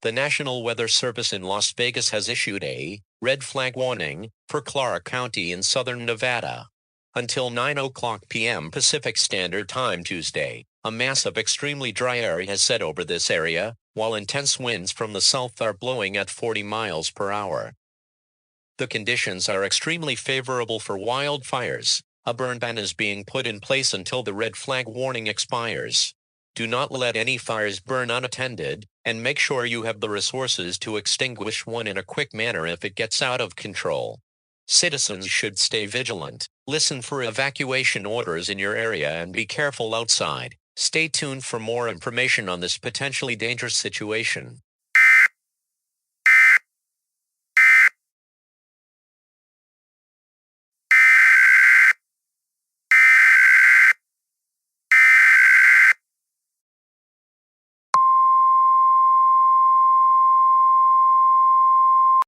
The National Weather Service in Las Vegas has issued a red flag warning for Clark County in southern Nevada. Until 9 p.m. Pacific Standard Time Tuesday, a mass of extremely dry air has set over this area, while intense winds from the south are blowing at 40 miles per hour. The conditions are extremely favorable for wildfires. A burn ban is being put in place until the red flag warning expires. Do not let any fires burn unattended, and make sure you have the resources to extinguish one in a quick manner if it gets out of control. Citizens should stay vigilant, listen for evacuation orders in your area, and be careful outside. Stay tuned for more information on this potentially dangerous situation.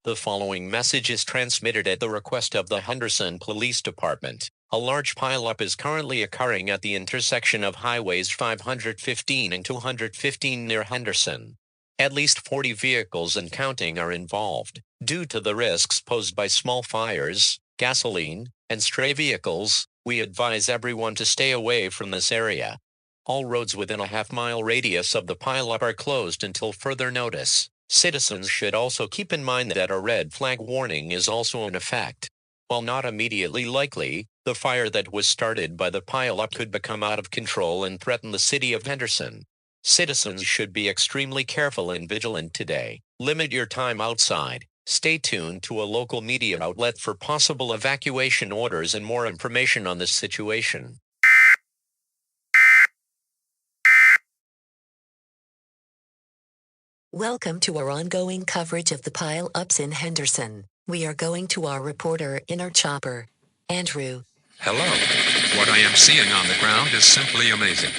The following message is transmitted at the request of the Henderson Police Department. A large pileup is currently occurring at the intersection of highways 515 and 215 near Henderson. At least 40 vehicles and counting are involved. Due to the risks posed by small fires, gasoline, and stray vehicles, we advise everyone to stay away from this area. All roads within a half-mile radius of the pileup are closed until further notice. Citizens should also keep in mind that a red flag warning is also in effect. While not immediately likely, the fire that was started by the pileup could become out of control and threaten the city of Henderson. Citizens should be extremely careful and vigilant today. Limit your time outside. Stay tuned to a local media outlet for possible evacuation orders and more information on this situation. Welcome to our ongoing coverage of the pile-ups in Henderson. We are going to our reporter in our chopper, Andrew. Hello. What I am seeing on the ground is simply amazing.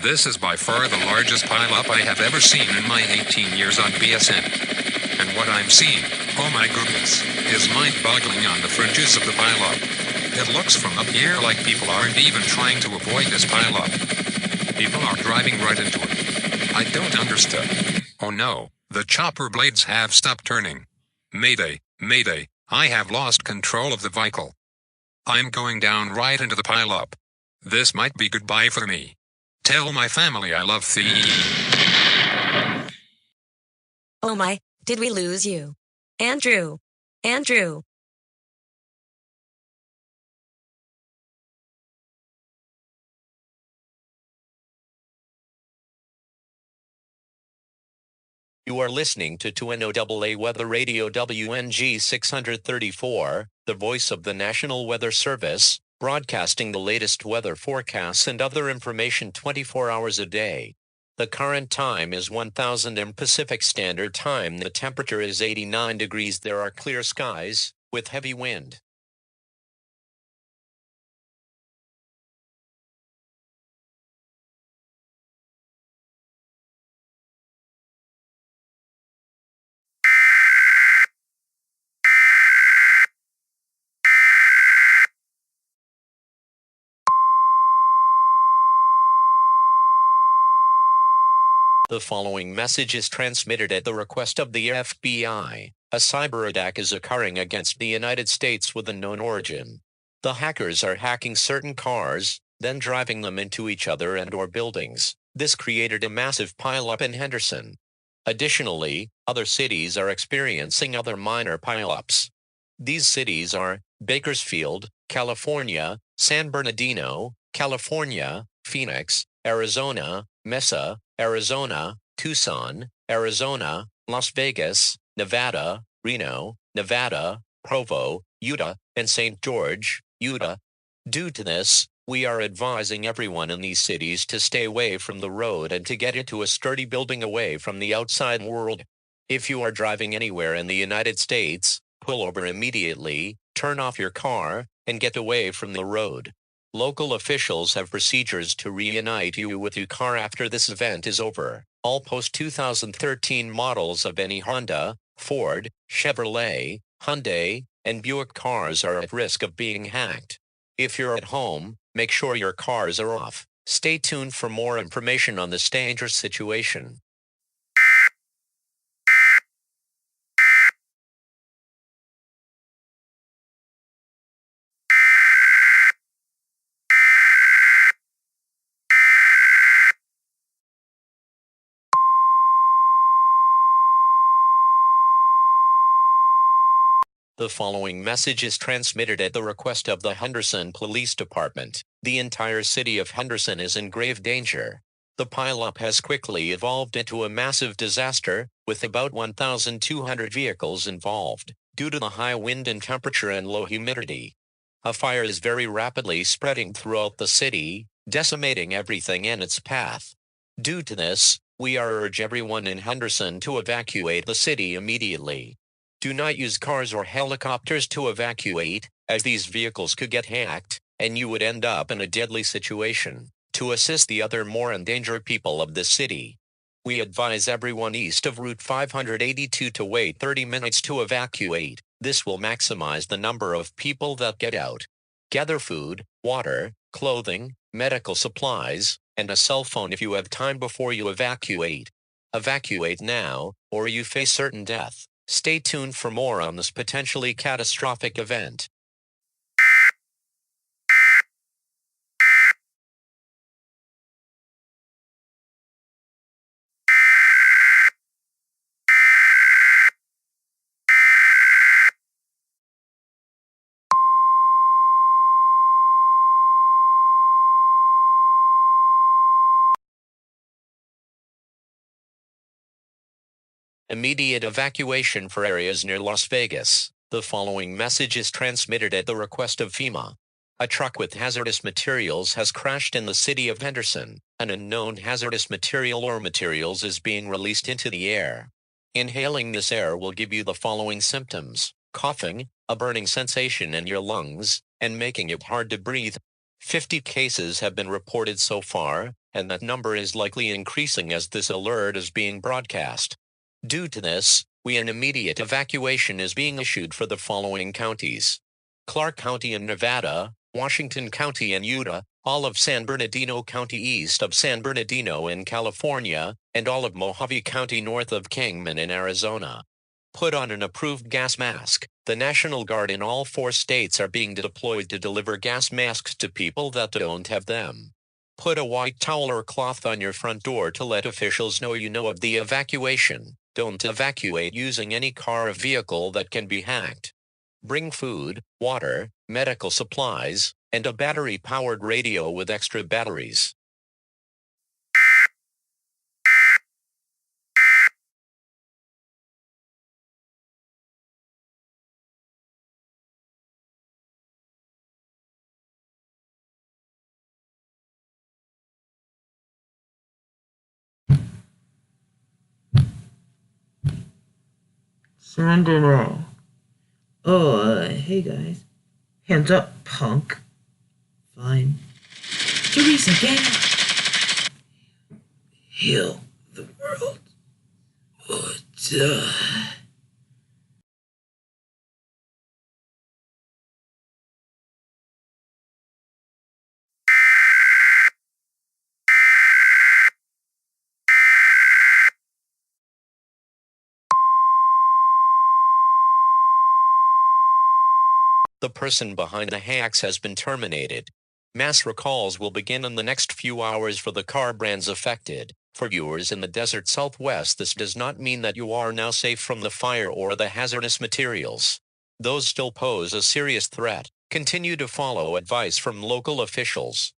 This is by far the largest pile-up I have ever seen in my 18 years on BSN. And what I'm seeing, oh my goodness, is mind-boggling on the fringes of the pile-up. It looks from up here like people aren't even trying to avoid this pile-up. People are driving right into it. I don't understand. Oh no, the chopper blades have stopped turning. Mayday, mayday, I have lost control of the vehicle. I'm going down right into the pile-up. This might be goodbye for me. Tell my family I love thee. Oh my, did we lose you? Andrew! Andrew! You are listening to WNOAA Weather Radio WNG 634, the voice of the National Weather Service, broadcasting the latest weather forecasts and other information 24 hours a day. The current time is 1000 AM Pacific Standard Time. The temperature is 89 degrees. There are clear skies, with heavy wind. The following message is transmitted at the request of the FBI. A cyber attack is occurring against the United States with a known origin. The hackers are hacking certain cars, then driving them into each other and/or buildings. This created a massive pileup in Henderson. Additionally, other cities are experiencing other minor pileups. These cities are Bakersfield, California, San Bernardino, California, Phoenix, Arizona, Mesa, Arizona, Tucson, Arizona, Las Vegas, Nevada, Reno, Nevada, Provo, Utah, and St. George, Utah. Due to this, we are advising everyone in these cities to stay away from the road and to get into a sturdy building away from the outside world. If you are driving anywhere in the United States, pull over immediately, turn off your car, and get away from the road. Local officials have procedures to reunite you with your car after this event is over. All post-2013 models of any Honda, Ford, Chevrolet, Hyundai, and Buick cars are at risk of being hacked. If you're at home, make sure your cars are off. Stay tuned for more information on this dangerous situation. The following message is transmitted at the request of the Henderson Police Department. The entire city of Henderson is in grave danger. The pileup has quickly evolved into a massive disaster, with about 1,200 vehicles involved, due to the high wind and temperature and low humidity. A fire is very rapidly spreading throughout the city, decimating everything in its path. Due to this, we urge everyone in Henderson to evacuate the city immediately. Do not use cars or helicopters to evacuate, as these vehicles could get hacked, and you would end up in a deadly situation. To assist the other more endangered people of the city, we advise everyone east of Route 582 to wait 30 minutes to evacuate. This will maximize the number of people that get out. Gather food, water, clothing, medical supplies, and a cell phone if you have time before you evacuate. Evacuate now, or you face certain death. Stay tuned for more on this potentially catastrophic event. Immediate evacuation for areas near Las Vegas. The following message is transmitted at the request of FEMA. A truck with hazardous materials has crashed in the city of Henderson. An unknown hazardous material or materials is being released into the air. Inhaling this air will give you the following symptoms: coughing, a burning sensation in your lungs, and making it hard to breathe. 50 cases have been reported so far, and that number is likely increasing as this alert is being broadcast. Due to this, an immediate evacuation is being issued for the following counties: Clark County in Nevada, Washington County in Utah, all of San Bernardino County east of San Bernardino in California, and all of Mojave County north of Kingman in Arizona. Put on an approved gas mask. The National Guard in all 4 states are being deployed to deliver gas masks to people that don't have them. Put a white towel or cloth on your front door to let officials know you know of the evacuation. Don't evacuate using any car or vehicle that can be hacked. Bring food, water, medical supplies, and a battery-powered radio with extra batteries. Sandra. Hey guys. Hands up, punk. Fine. Teresa, get out. Heal the world. The person behind the hacks has been terminated. Mass recalls will begin in the next few hours for the car brands affected. For viewers in the desert Southwest, this does not mean that you are now safe from the fire or the hazardous materials. Those still pose a serious threat. Continue to follow advice from local officials.